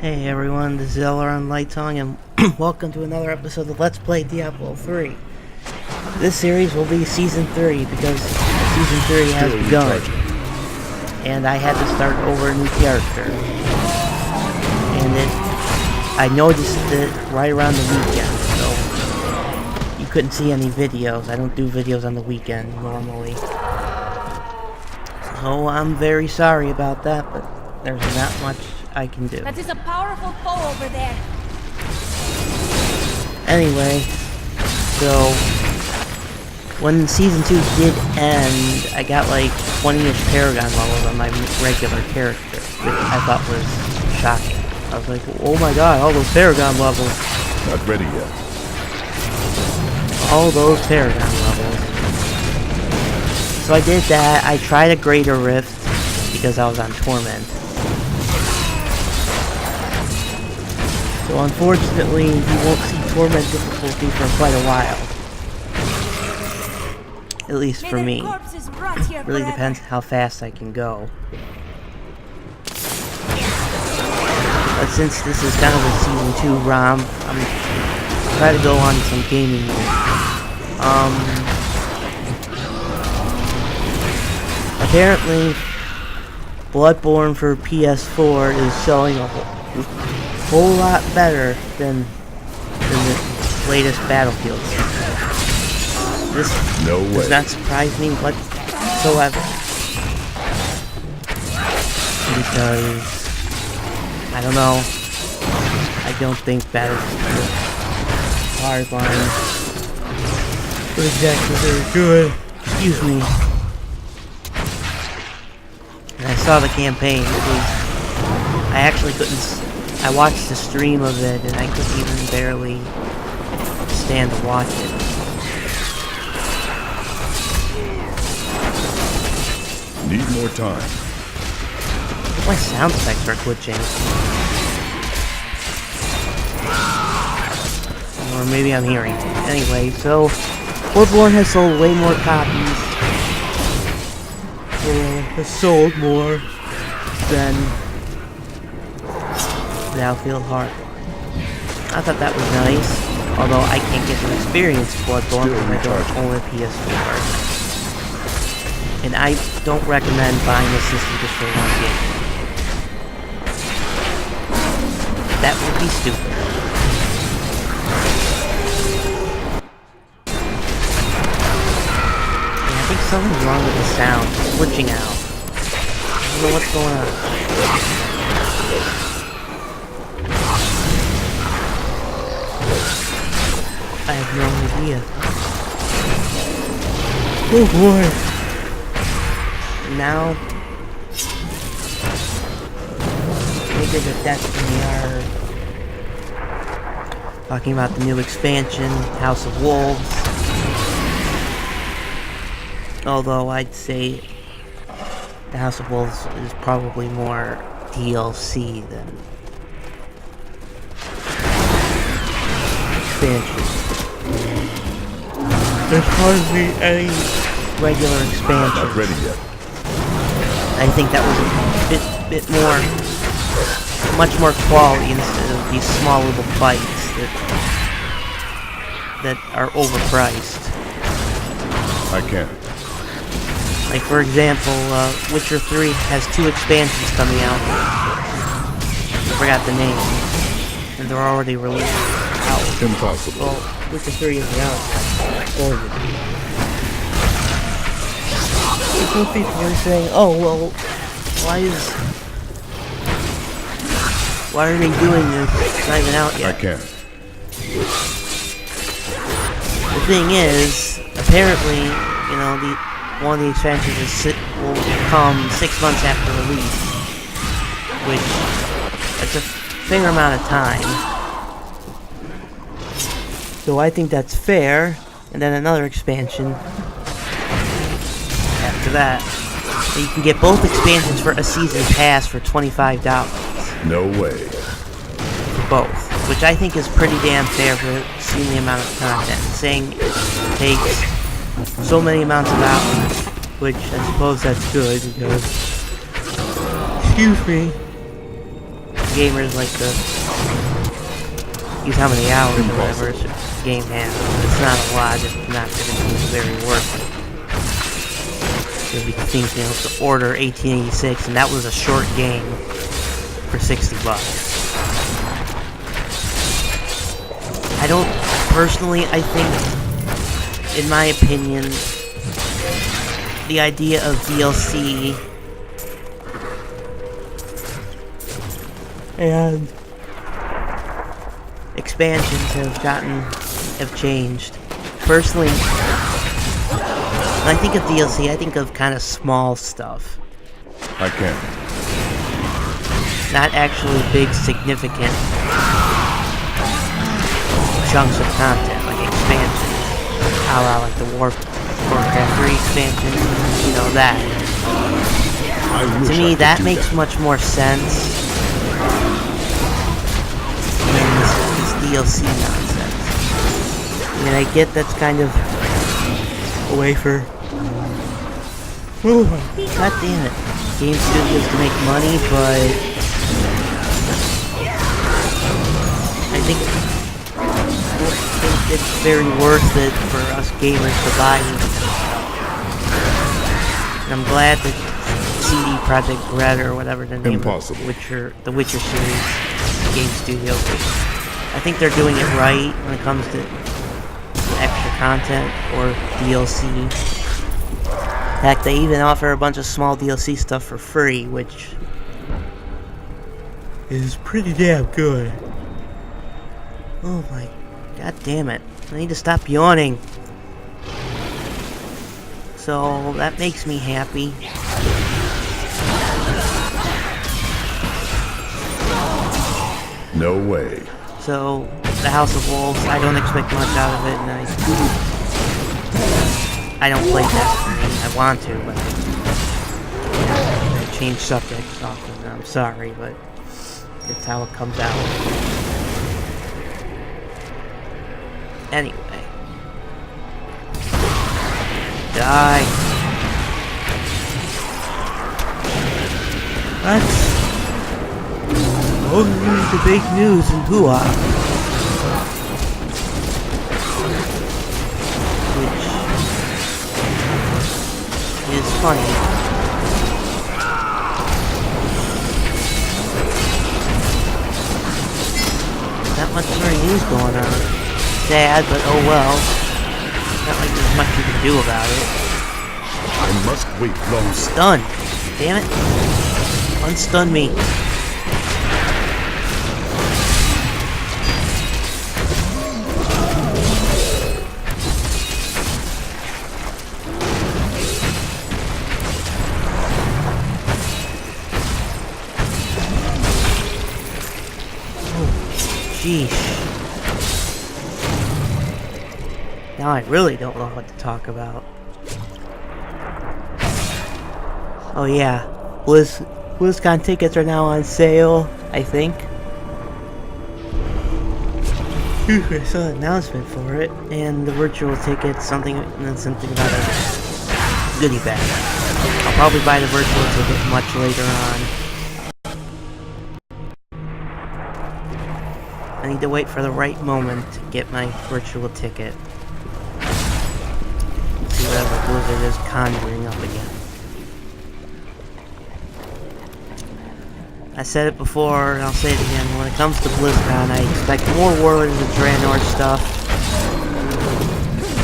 Hey everyone, this is Elron Lightong, and welcome to another episode of Let's Play Diablo 3. This series will be Season 3 because Season 3 has begun, and I had to start over a new character. And I noticed it right around the weekend, so you couldn't see any videos. I don't do videos on the weekend normally. So I'm very sorry about that, but there's not much I can do. That is a powerful foe over there. Anyway, so when Season 2 did end, I got like 20-ish Paragon levels on my regular character, which I thought was shocking. I was like, oh my god, all those Paragon levels. Not ready yet. All those Paragon levels. So I did that. I tried a Greater Rift because I was on Torment. So unfortunately, you won't see Torment difficulty for quite a while. At least for me. It really depends how fast I can go. But since this is kind of a Season 2 romp, I'm trying to go on some gaming mode. Apparently, Bloodborne for PS4 is showing a whole lot better than the latest Battlefield. This does not surprise me whatsoever. Because, I don't know, I don't think Battlefield Hardline was exactly very good. Excuse me. And I saw the campaign. I actually couldn't. I watched the stream of it, and I couldn't even barely stand to watch it. Need more time. My sound effects are glitching. Or maybe I'm hearing. Anyway, so Bloodborne has sold way more copies. Has sold more than Battlefield Hardline. I thought that was nice, although I can't get to experience Bloodborne because I don't own a PS4. And I don't recommend buying a system just for one game. That would be stupid. Yeah, I think something's wrong with the sound. It's glitching out. I don't know what's going on. I have no idea. Oh boy. Now, Makers of Destiny are talking about the new expansion, House of Wolves. Although I'd say the House of Wolves is probably more DLC than expansion. There's hardly any regular expansion. Not ready yet. I think that was a bit more, much more quality instead of these small little fights that are overpriced. I can't. Like for example, Witcher 3 has 2 expansions coming out. I forgot the name, and they're already released. Impossible. Well, Witcher 3 is out. Some people are saying, oh, well, why are they doing this? It's not even out yet. I can't. The thing is, apparently, you know, one of the expansions will come 6 months after release, which, that's a fair amount of time. So I think that's fair, and then another expansion after that. So you can get both expansions for a season pass for $25. No way. For both, which I think is pretty damn fair for seeing the amount of content. Saying it takes so many amounts of hours, which I suppose that's good because, excuse me, gamers like to use how many hours or whatever a game has. It's not a lot, it's not going to be very worth it. You'll be thinking to order 1886, and that was a short game for $60. I don't, personally, I think, in my opinion, the idea of DLC and expansions have changed. Personally, when I think of DLC, I think of kind of small stuff. I can't. Not actually big, significant chunks of content, like expansions. A la like the Warcraft 3 expansion, you know, that. To me, that makes much more sense than this DLC nonsense. I mean, I get that's kind of a way for... Oh my god damn it. Game studios to make money, but... I don't think it's very worth it for us gamers to buy this stuff. And I'm glad that CD Projekt Red, or whatever the name of the Witcher series game studio is. I think they're doing it right when it comes to extra content or DLC. In fact, they even offer a bunch of small DLC stuff for free, which is pretty damn good. Oh my god damn it. I need to stop yawning. So that makes me happy. No way. So, the House of Wolves, I don't expect much out of it, and I don't play Destiny. I want to, but I change subjects often. I'm sorry, but it's how it comes out. Anyway. Die. That's only the big news in Hua. Which is funny. Not much more news going on. Sad, but oh well. Not like there's much you can do about it. I must wait long. Stun! Damn it! Unstun me. Sheesh. Now I really don't know what to talk about. Oh yeah, BlizzCon tickets are now on sale, I think. Phew, I saw an announcement for it, and the virtual tickets, something about a goodie bag. I'll probably buy the virtual ticket much later on. I need to wait for the right moment to get my virtual ticket. See whatever Blizzard is conjuring up again. I said it before, and I'll say it again. When it comes to BlizzCon, I expect more Warlords of Draenor stuff.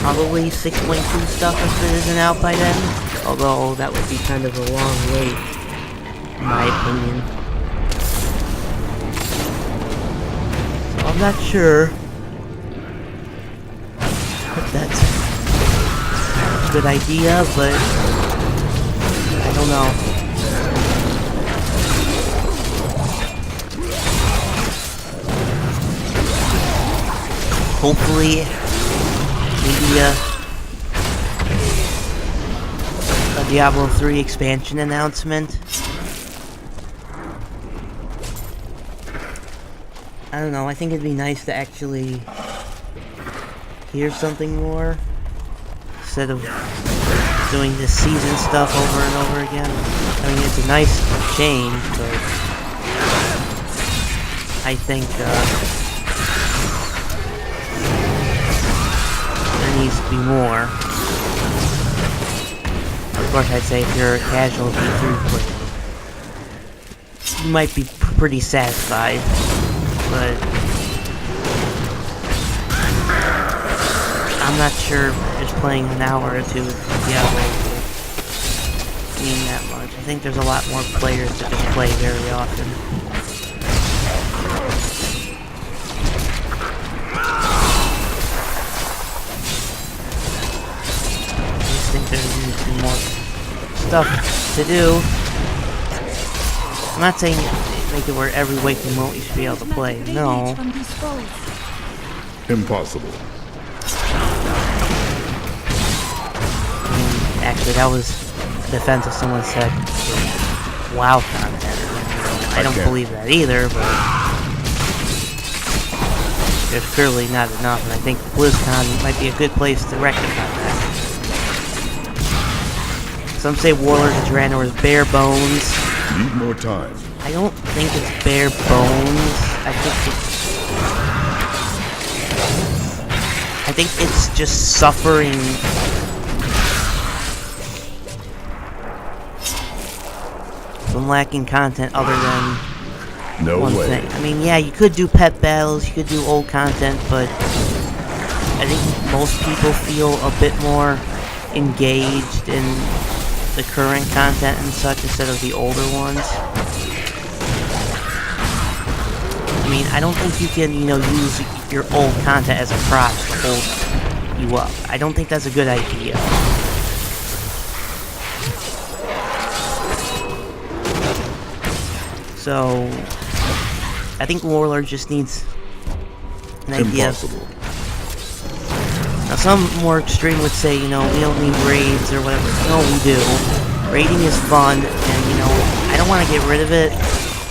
Probably 6.2 stuff if it isn't out by then. Although, that would be kind of a long wait, in my opinion. I'm not sure if that's a good idea, but I don't know. Hopefully, maybe a Diablo 3 expansion announcement. I don't know, I think it'd be nice to actually hear something more instead of doing this season stuff over and over again. I mean, it's a nice change, but I think there needs to be more. Of course, I'd say if you're a casual D3 player, you might be pretty satisfied, but I'm not sure just playing an hour or two with Diablo will mean that much. I think there's a lot more players that just play very often. I just think there needs to be more stuff to do. I'm not saying make it where every waking moment you should be able to play. No. Impossible. Actually, that was defense of someone said WoW content. I don't believe that either, but there's clearly not enough, and I think BlizzCon might be a good place to rectify that. Some say Warlords of Draenor is bare bones. Need more time. I don't think it's bare bones. I think it's just suffering from lacking content other than one thing. I mean, yeah, you could do pet battles, you could do old content, but I think most people feel a bit more engaged in the current content and such instead of the older ones. I mean, I don't think you can, use your old content as a prop to hold you up. I don't think that's a good idea. So, I think Warlord just needs an idea. Impossible. Now, some more extreme would say, we don't need raids or whatever. No, we do. Raiding is fun, and, I don't want to get rid of it.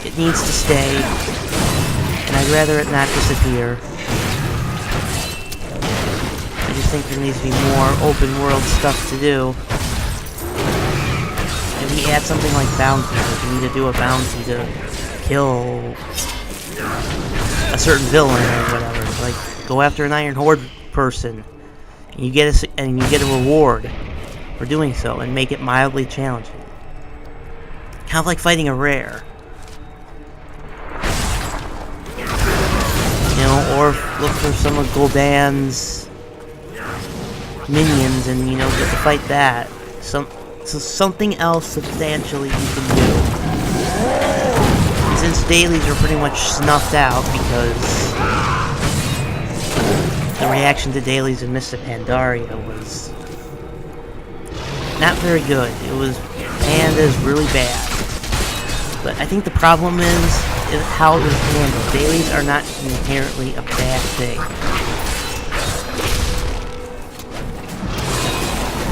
It needs to stay. And I'd rather it not disappear. I just think there needs to be more open world stuff to do. And we add something like bounties. Like you need to do a bounty to kill a certain villain or whatever. Like go after an Iron Horde person, and you get a reward for doing so, and make it mildly challenging. Kind of like fighting a rare. Or look for some of Gul'dan's minions and, get to fight that. So something else substantially you can do. And since dailies are pretty much snuffed out because the reaction to dailies in Mists of Pandaria was not very good. It was panned as really bad. But I think the problem is how it was handled. Dailies are not inherently a bad thing.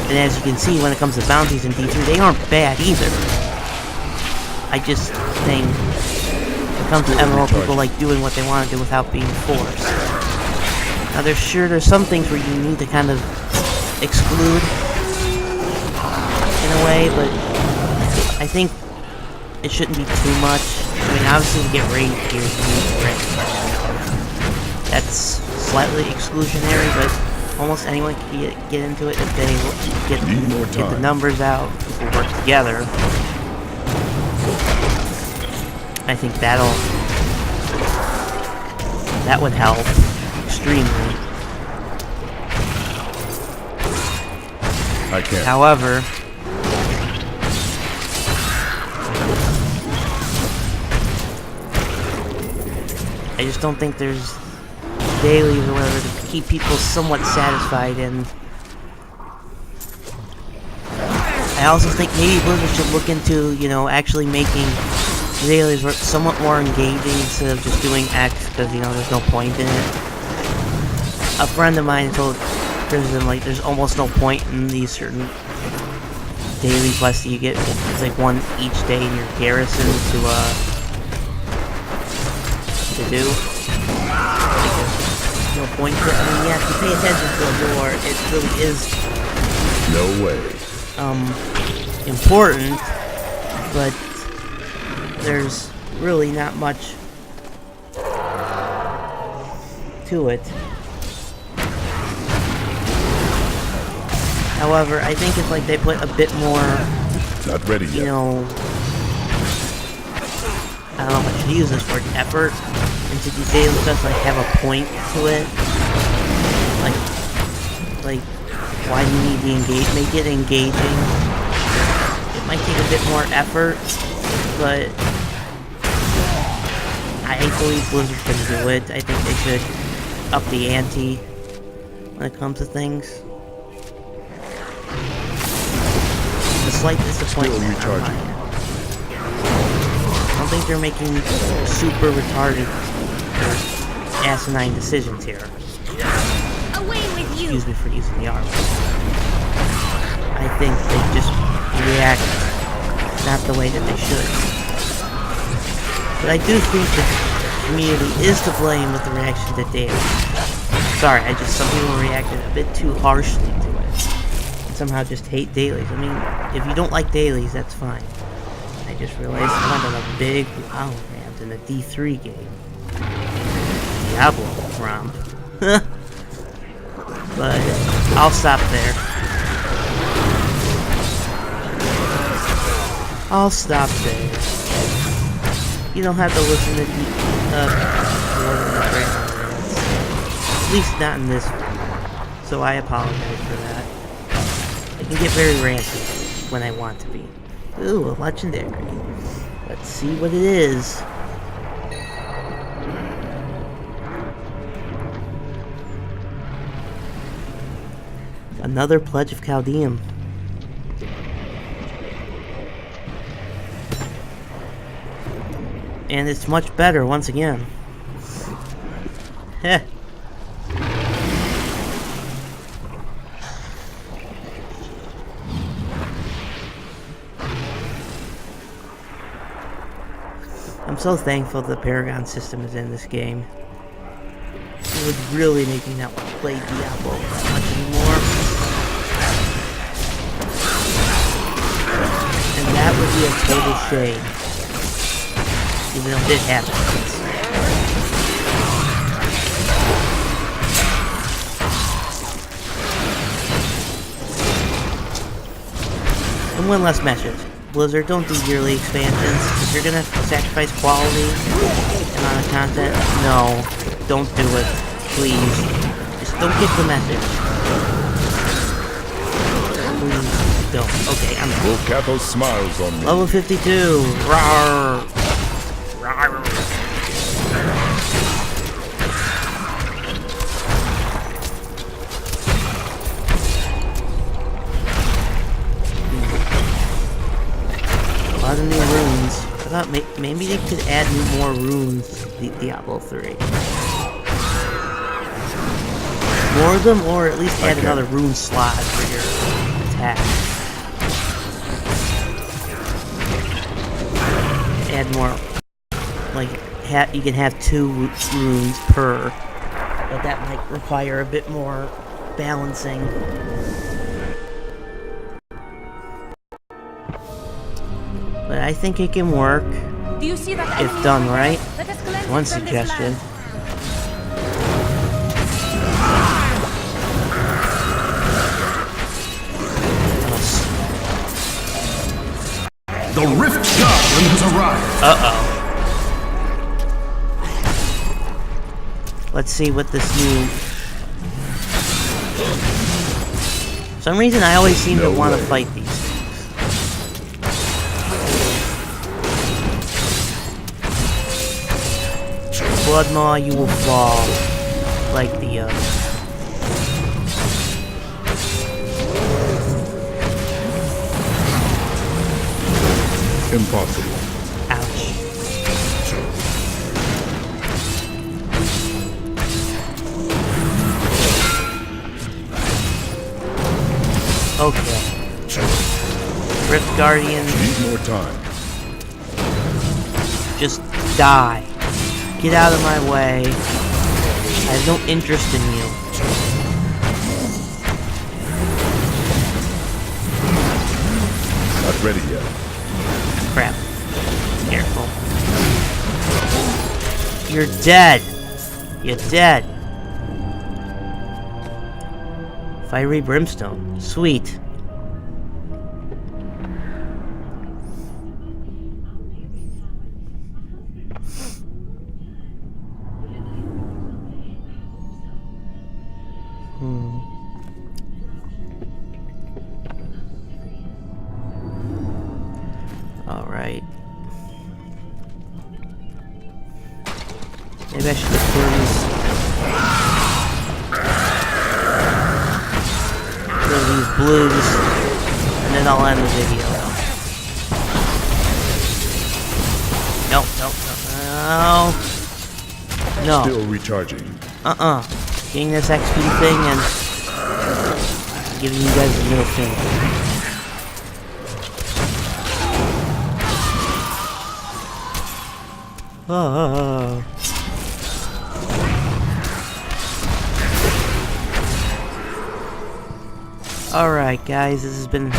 And as you can see, when it comes to bounties in D3, they aren't bad either. I just think when it comes to MMO, people like doing what they want to do without being forced. Now there's some things where you need to kind of exclude in a way, but I think it shouldn't be too much. I mean, obviously to get raid gears, you need raid. That's slightly exclusionary, but almost anyone can get into it if they get the numbers out, people work together. I think that would help extremely. I can't. However, I just don't think there's dailies or whatever to keep people somewhat satisfied, and I also think maybe Blizzard should look into, actually making dailies somewhat more engaging instead of just doing X, because, there's no point in it. A friend of mine told Prison, like, there's almost no point in these certain daily quests that you get. It's like one each day in your garrison to do. No point to it. I mean, yeah, if you pay attention to the lore, it really is No way. important, but there's really not much to it. However, I think it's like they put a bit more, Not ready yet. you know, I don't know if I should use this word, effort into these daily quests, like have a point to it. Like, why do you need the engage? Make it engaging. It might take a bit more effort, but I believe Blizzard can do it. I think they should up the ante when it comes to things. A slight disappointment on my end. I don't think they're making super retarded or asinine decisions here. Away with you! Excuse me for using the R. I think they just react not the way that they should. But I do think the community is to blame with the reaction to dailies. Sorry, some people reacted a bit too harshly to it. And somehow just hate dailies. I mean, if you don't like dailies, that's fine. I just realized I went on a big WoW rant in a D3 game. Diablo Romp. But I'll stop there. I'll stop there. You don't have to listen to more than the trailer rants. At least not in this one. So I apologize for that. I can get very ranty when I want to be. Ooh, a legendary. Let's see what it is. Another Pledge of Chaldeum. And it's much better once again. Heh. I'm so thankful the Paragon system is in this game. It would really make me not want to play Diablo that much anymore. And that would be a total shame. Even though it did happen. And one last message. Blizzard, don't do yearly expansions. If you're gonna sacrifice quality and amount of content, no. Don't do it. Please. Just don't get the message. Please don't. Okay, I'm Will Cathos smiles on me. level 52. Rawr. Rawr. A lot of new runes. I thought maybe they could add more runes to Diablo 3. More of them, or at least add another rune slot for your attack. Add more, like, you can have 2 runes per, but that might require a bit more balancing. But I think it can work Do you see that if enemy done over there? right. Let us cleanse One it from this suggestion. land. The Rift Goblin has arrived. Uh-oh. Let's see what this new... For some reason I always seem to want to fight these things. Blood Maw, you will fall like the others. Impossible. Ouch. Okay. Rift Guardian, Need more time. just die. Get out of my way. I have no interest in you. Not ready yet. Crap. Careful. You're dead. You're dead. Fiery Brimstone. Sweet. Alright. Maybe I should just throw these blues, and then I'll end the video. No. Still recharging. Getting this XP thing and giving you guys a middle finger. Oh. Alright guys, this has been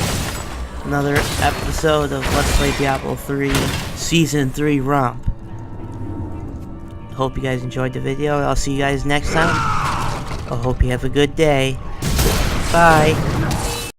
another episode of Let's Play Diablo 3 Season 3 Romp. Hope you guys enjoyed the video. I'll see you guys next time. I hope you have a good day. Bye.